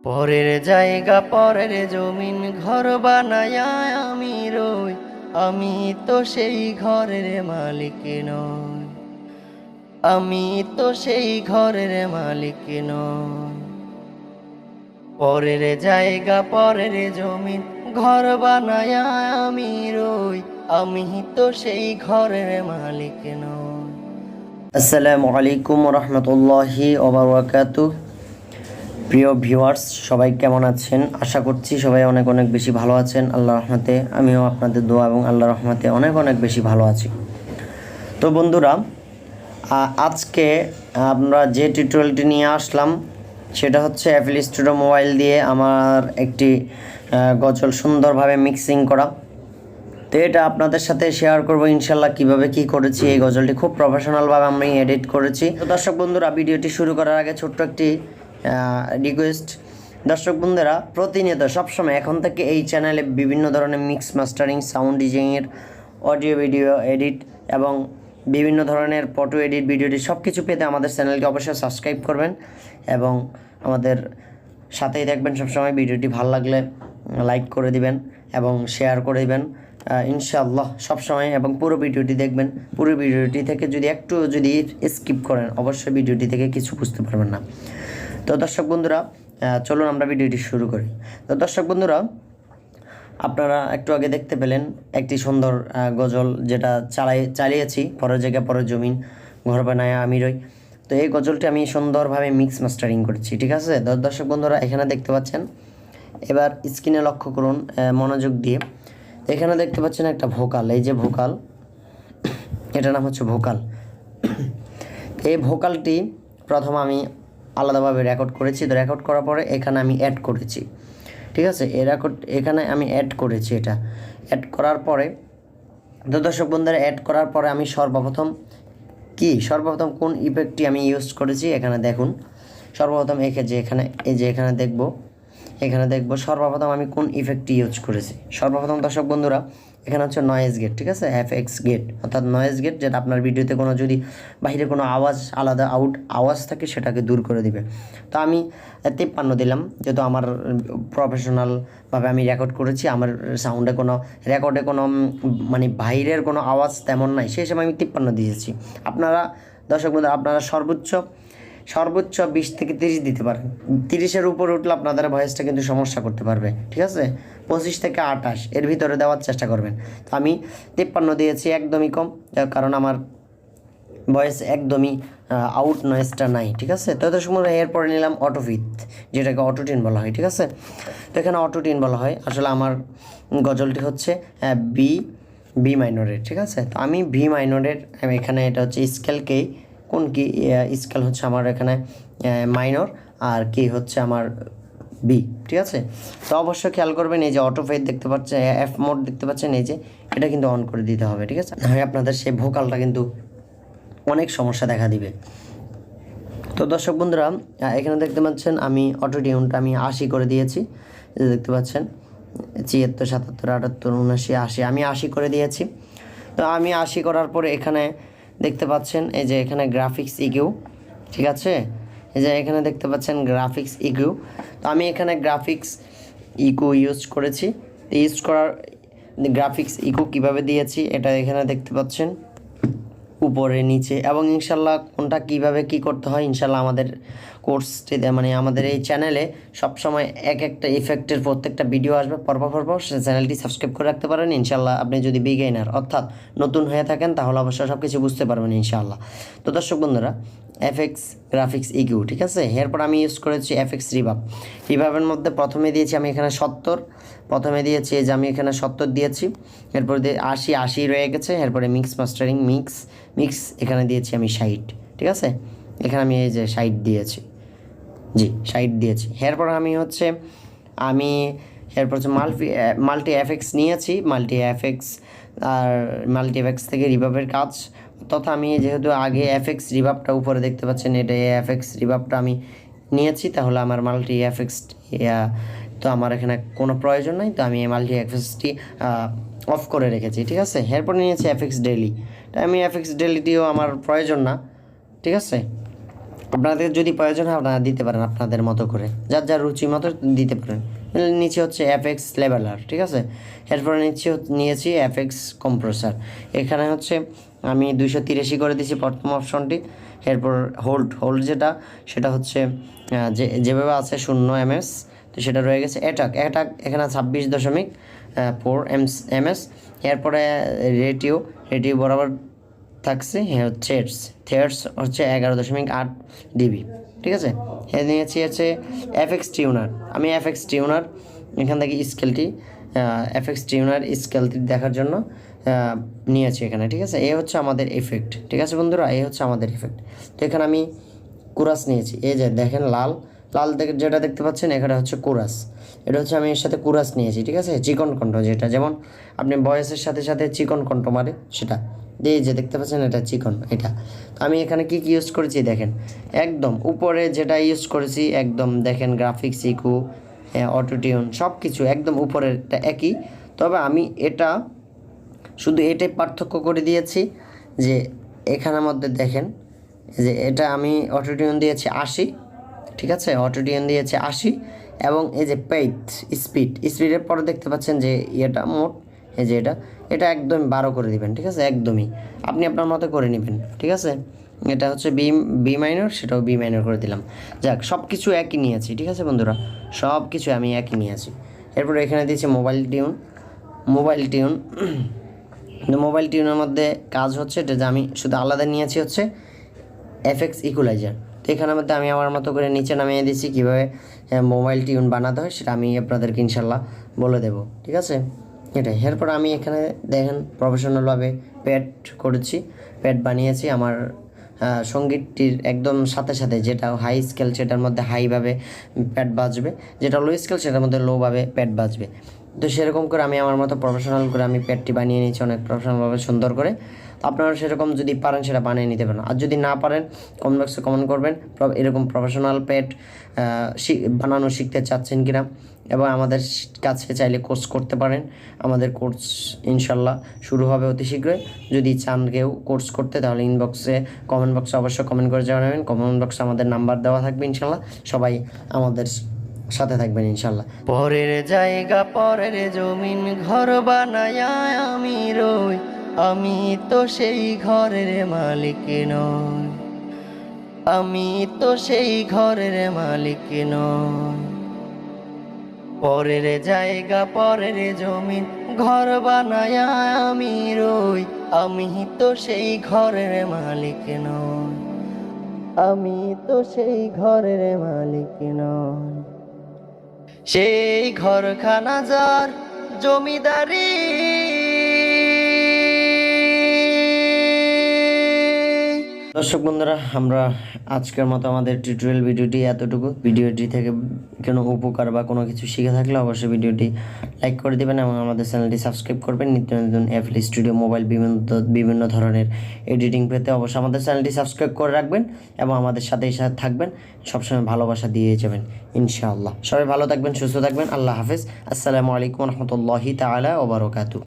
পরের জায়গা পরের জমিন ঘর বানায়া আমি রই, আমি তো সেই ঘরের মালিক নই, আমি তো সেই ঘরের মালিক নই। পরের জায়গা পরের জমিন ঘর বানায়া আমি রই, আমি তো সেই ঘরের মালিক নই। আসসালামু আলাইকুম রহমতুল্লাহি ওয়া বারাকাতুহু। প্রিয় ভিউয়ার্স, সবাই কেমন আছেন? আশা করছি সবাই অনেক অনেক বেশি ভালো আছেন আল্লাহর রহমতে। আমিও আপনাদের দোয়া এবং আল্লাহর রহমতে অনেক অনেক বেশি ভালো আছি। তো বন্ধুরা, আজকে আমরা যে টিউটোরিয়ালটি নিয়ে আসলাম সেটা হচ্ছে অ্যাপল স্টুডিও মোবাইল দিয়ে আমার একটি গজল সুন্দরভাবে মিক্সিং করা। তো এটা আপনাদের সাথে শেয়ার করব ইনশাল্লাহ কিভাবে কি করেছি। এই গজলটি খুব প্রফেশনালভাবে আমি এডিট করেছি। তো দর্শক বন্ধুরা, ভিডিওটি শুরু করার আগে ছোট্ট একটি রিকোয়েস্ট। দর্শক বন্ধুরা, প্রতিনিয়ত সবসময় এখন থেকে এই চ্যানেলে বিভিন্ন ধরনের মিক্স মাস্টারিং, সাউন্ড ডিজাইনের, অডিও ভিডিও এডিট এবং বিভিন্ন ধরনের ফটো এডিট, ভিডিও এডিট সব কিছু পেতে আমাদের চ্যানেলকে অবশ্যই সাবস্ক্রাইব করবেন এবং আমাদের সাথেই দেখবেন। সবসময় ভিডিওটি ভালো লাগলে লাইক করে দিবেন এবং শেয়ার করে দিবেন ইনশাআল্লাহ সবসময়, এবং পুরো ভিডিওটি দেখবেন। পুরো ভিডিওটি থেকে যদি স্কিপ করেন অবশ্যই ভিডিওটি থেকে কিছু বুঝতে পারবেন না। তো দর্শক বন্ধুরা, চলুন আমরা ভিডিওটি শুরু করি। তো দর্শক বন্ধুরা, আপনারা একটু আগে দেখতে পেলেন একটি সুন্দর গজল যেটা চালিয়েছি, পরের জায়গায় পরের জমিন ঘর বানায় আমি রই। তো এই গজলটি আমি সুন্দরভাবে মিক্স মাস্টারিং করেছি, ঠিক আছে? দর্শক বন্ধুরা, এখানে দেখতে পাচ্ছেন, এবার স্ক্রিনে লক্ষ্য করুন মনোযোগ দিয়ে। এখানে দেখতে পাচ্ছেন একটা ভোকাল, এই যে ভোকাল, এটার নাম হচ্ছে ভোকাল। এই ভোকালটি প্রথম আমি আলাদাভাবে রেকর্ড করেছি। তো রেকর্ড করার পরে এখানে আমি অ্যাড করেছি, ঠিক আছে? এখানে আমি অ্যাড করেছি। এটা অ্যাড করার পরে, তো দর্শক বন্ধুরা, অ্যাড করার পরে আমি সর্বপ্রথম কোন ইফেক্টটি আমি ইউজ করেছি এখানে দেখুন। সর্বপ্রথম এখানে দেখব সর্বপ্রথম আমি কোন ইফেক্টটি ইউজ করেছি। সর্বপ্রথম দর্শক বন্ধুরা, এখানে হচ্ছে নয়েজ গেট, ঠিক আছে? এফএক্স গেট, অর্থাৎ নয়েজ গেট, যেটা আপনার ভিডিওতে কোনো যদি বাইরে কোনো আলাদা আওয়াজ থাকে সেটাকে দূর করে দিবে। তো আমি 53 দিলাম, যেহেতু আমার প্রফেশনালভাবে আমি রেকর্ড করেছি, আমার রেকর্ডে কোনো মানে বাইরের কোনো আওয়াজ তেমন নাই, সেই সময় আমি 53 দিয়েছি। আপনারা দর্শক বন্ধুরা, আপনারা সর্বোচ্চ 20 থেকে 30 দিতে পারেন। 30-এর উপরে উঠলে আপনাদের ভয়েসটা কিন্তু সমস্যা করতে পারবে, ঠিক আছে? 25 থেকে 28 এর ভিতরে দেওয়ার চেষ্টা করবেন। তো আমি 53 দিয়েছি, একদমই কম, কারণ আমার ভয়েস একদমই আউট নয়েজটা নাই, ঠিক আছে? তো সময় এরপরে নিলাম অটোফিট, যেটাকে অটোটিন বলা হয়, ঠিক আছে? তো এখানে অটোটিন বলা হয়। আসলে আমার গজলটি হচ্ছে বি মাইনরের, ঠিক আছে? তো আমি ভি মাইনরের, এখানে এটা হচ্ছে স্কেল স্কেল হচ্ছে আমার এখানে মাইনর, আর কি হচ্ছে আমার বি, ঠিক আছে? তো অবশ্যই খেয়াল করবেন, এই যে অটোফেড দেখতে পাচ্ছেন, এফ মোড দেখতে পাচ্ছেন, এই যে এটা কিন্তু অন করে দিতে হবে, ঠিক আছে? হয় আপনাদের সেই ভোকালটা কিন্তু অনেক সমস্যা দেখা দিবে। তো দর্শক বন্ধুরা, এখানে দেখতে পাচ্ছেন আমি অটোটিউনটা আমি 80 করে দিয়েছি, দেখতে পাচ্ছেন 76, 77, 78, 79, 80, আমি 80 করে দিয়েছি। তো আমি 80 করার পরে এখানে দেখতে পাচ্ছেন এই যে এখানে গ্রাফিক্স ইকিউ, ঠিক আছে? এই যে এখানে দেখতে পাচ্ছেন গ্রাফিক্স ইকিউ। তো আমি এখানে গ্রাফিক্স ইকিউ ইউজ করেছি। গ্রাফিক্স ইকিউ কীভাবে দিয়েছি এটা এখানে দেখতে পাচ্ছেন, উপরে নিচে, এবং ইনশাল্লাহ কোনটা কিভাবে কি করতে হয় ইনশাল্লাহ আমাদের কোর্সটিতে, মানে আমাদের এই চ্যানেলে সবসময় একটা ইফেক্টের প্রত্যেকটা ভিডিও আসবে পরপর। চ্যানেলটি সাবস্ক্রাইব করে রাখতে পারেন ইনশাল্লাহ। আপনি যদি বিগিনার অর্থাৎ নতুন হয়ে থাকেন তাহলে অবশ্যই সব কিছু বুঝতে পারবেন ইনশাল্লাহ। তো দর্শক বন্ধুরা, এফএক্স গ্রাফিক্স ইকিউ, ঠিক আছে? এরপর আমি ইউজ করেছি এফএক্স রিভাবের মধ্যে প্রথমে দিয়েছি আমি এখানে 70, প্রথমে দিয়েছি এই যে আমি এখানে 70 দিয়েছি, এরপরে 80 রয়ে গেছে। এরপরে মিক্স মাস্টারিং মিক্স এখানে দিয়েছি আমি 60, ঠিক আছে? এখানে আমি এই যে 60 দিয়েছি, 60 দিয়েছি। এরপর এরপর হচ্ছে মাল্টি এফএক্স নিয়েছি, মাল্টি এফএক্স থেকে রিভাবের কাজ, তথা আমি যেহেতু আগে এফএক্স রিভাবটা উপরে দেখতে পাচ্ছেন, এটা এফএক্স রিভাবটা আমি নিয়েছি, তাহলে আমার মাল্টি এফএক্স তো আমার এখানে কোনো প্রয়োজন নাই। তো আমি এই মাল্টি এফএক্সটি অফ করে রেখেছি, ঠিক আছে? এরপর নিয়েছি এফএক্স ডেইলি। আমি এফএক্স ডেইলিটিও আমার প্রয়োজন না, ঠিক আছে? আপনাদের যদি প্রয়োজন হয় আপনারা দিতে পারেন আপনাদের মতো করে, যার যার রুচি মতো দিতে পারেন। নিচে হচ্ছে এফএক্স লেভেলার, ঠিক আছে। এরপরে নিয়েছি এফএক্স কম্প্রেসার। এখানে হচ্ছে আমি 283 করে দিয়েছি প্রথম অপশনটি। এরপর হোল্ড সেটা হচ্ছে যেভাবে আছে 0 ms, তো সেটা রয়ে গেছে। অ্যাটাক এখানে 26.4 ms। এরপরে রেডিও বরাবর থাকছে থ্রেডস হচ্ছে 11.8 dB, ঠিক আছে। নিয়েছি হচ্ছে এফএক্স টিউনার। আমি এফএক্স টিউনার এখান থেকে এফএক্স টিউনার স্কেলটি দেখার জন্য নিয়েছি এখানে, ঠিক আছে। হচ্ছে আমাদের এফেক্ট, ঠিক আছে বন্ধুরা, হচ্ছে আমাদের এফেক্ট। তো এখানে আমি কোরাস নিয়েছি, এই যে দেখেন লাল যেটা দেখতে পাচ্ছেন এখানে হচ্ছে কোরাস। এটা হচ্ছে আমি এর সাথে কোরাস নিয়েছি, ঠিক আছে। চিকন কণ্ঠ যেটা, যেমন আপনি ভয়েসের সাথে সাথে চিকন কণ্ঠ মারে সেটা, এই যে দেখতে পাচ্ছেন এটা চিকন, এটা। তো আমি এখানে কি ইউজ করেছি দেখেন, একদম উপরে যেটা ইউজ করেছি একদম দেখেন গ্রাফিক্স ইকু, অটোটিউন সব কিছু একদম উপরেরটা একই। তবে আমি এটা শুধু এটাই পার্থক্য করে দিয়েছি যে এখানের মধ্যে দেখেন যে এটা আমি অটোটিউন দিয়েছি 80, ঠিক আছে। অটোটিউন দিয়েছি 80 এবং এই যে স্পিডের পরে দেখতে পাচ্ছেন যে এটা মোট, এই যে এটা একদম 12 করে দিবেন, ঠিক আছে। একদমই আপনি আপনার মতো করে নেবেন, ঠিক আছে। এটা হচ্ছে বি মাইনর, সেটাও বি মাইনর করে দিলাম। যাক, সব কিছু একই নিয়েছি, ঠিক আছে বন্ধুরা, সব কিছু আমি একই নিয়েছি। এরপর এখানে দিয়েছি মোবাইল টিউনের মধ্যে কাজ হচ্ছে এটা যে আমি শুধু আলাদা নিয়েছি হচ্ছে এফএক্স ইকুয়ালাইজার। তো এখানের মধ্যে আমি আমার মতো করে নিচে নামিয়ে দিয়েছি কীভাবে মোবাইল টিউন বানাতে হয়, সেটা আমি আপনাদেরকে ইনশাল্লাহ বলে দেবো, ঠিক আছে। এটাই। এরপর আমি এখানে দেখেন প্রফেশনালভাবে প্যাড বানিয়েছি আমার সঙ্গীতটির একদম সাথে সাথে, যেটা হাই স্কেল সেটার মধ্যে হাইভাবে প্যাড বাজবে, যেটা লো স্কেল সেটার মধ্যে লোভাবে প্যাড বাজবে। তো সেরকম করে আমি আমার মতো প্রফেশনাল করে আমি প্যাডটি বানিয়ে নিয়েছি অনেক প্রফেশনালভাবে সুন্দর করে। আপনারা সেরকম যদি পারেন সেটা বানিয়ে নিতে পারেন, আর যদি না পারেন কমেন্ট বক্সে কমেন্ট করবেন এরকম প্রফেশনাল প্যাড বানানো শিখতে চাচ্ছেন কিনা, এবং আমাদের কাছে চাইলে কোর্স করতে পারেন। আমাদের কোর্স ইনশাল্লাহ শুরু হবে অতি শীঘ্রই। যদি চান কেউ কোর্স করতে, তাহলে কমেন্ট বক্সে অবশ্যই কমেন্ট করে জানাবেন। কমেন্ট বক্সে আমাদের নাম্বার দেওয়া থাকবে, ইনশাল্লাহ সবাই আমাদের সাথে থাকবেন ইনশাল্লাহ। পরের জায়গা পরের জমিন ঘর বানায় আমি রই, আমি তো সেই ঘরের মালিক নই, আমি তো সেই ঘরের মালিক নই। পরের জায়গা পরের জমিন ঘর বানায় আমি রই, আমি তো সেই ঘরের মালিক নই, আমি তো সেই ঘরের মালিক নই। সেই ঘরখানা যার জমিদারি, দর্শক বন্ধুরা, আমরা আজকের মতো আমাদের টিউটোরিয়াল ভিডিওটি এতটুকু। ভিডিওটি থেকে কোনো উপকার বা কোনো কিছু শিখে থাকলে অবশ্যই ভিডিওটি লাইক করে দেবেন এবং আমাদের চ্যানেলটি সাবস্ক্রাইব করবেন। নিত্য নতুন FL স্টুডিও মোবাইল বিভিন্ন ধরনের এডিটিং পেতে অবশ্যই আমাদের চ্যানেলটি সাবস্ক্রাইব করে রাখবেন এবং আমাদের সাথে থাকবেন, সবসময় ভালোবাসা দিয়ে যাবেন ইনশাআল্লাহ। সবাই ভালো থাকবেন, সুস্থ থাকবেন। আল্লাহ হাফেজ। আসসালামু আলাইকুম রহমতুল্লাহি তাআলা ওয়া বারাকাতুহু।